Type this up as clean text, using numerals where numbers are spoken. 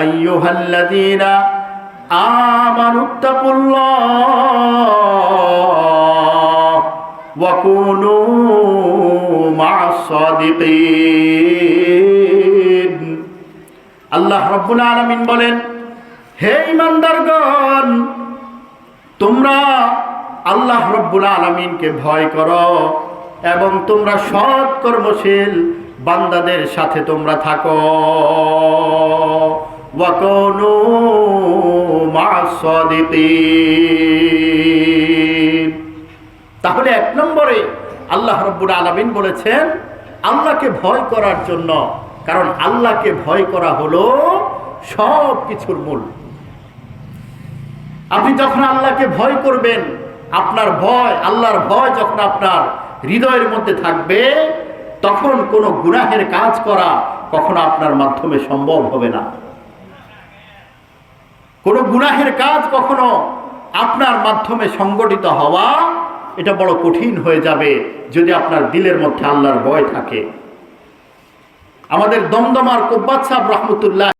আইয়ুহাল্লাযীনা আমানুত্তাকুল্লাহ ওয়া কুনু মা'আস সাদিকিন। আল্লাহ রাব্বুল আলামিন বলেন, হে ঈমানদারগণ, তোমরা আল্লাহ রাব্বুল আলামিনকে ভয় করো এবং তোমরা সৎ কর্মশীল বান্দাদের সাথে তোমরা থাকো। ওয়া কুনু মা'আস সাদিকিন। তাহলে এক নম্বরে আল্লাহ রাব্বুল আলামিন বলেছেন আল্লাহকে ভয় করার জন্য, কারণ আল্লাহকে ভয় করা হলো সব কিছুর মূল। আপনি যখন আল্লাহকে ভয় করবেন, আপনার ভয়, আল্লাহর ভয় যখন আপনার হৃদয়ের মধ্যে থাকবে, তখন কোনো গুনাহের কাজ করা কখনো আপনার মাধ্যমে সম্ভব হবে না। কোনো গুনাহের কাজ কখনো আপনার মাধ্যমে সংগঠিত হওয়া এটা বড় কঠিন হয়ে যাবে যদি আপনার দিলের মধ্যে আল্লাহর ভয় থাকে। আমাদের দমদমার কোব্বাত সাহেব রহমতুল্লাহ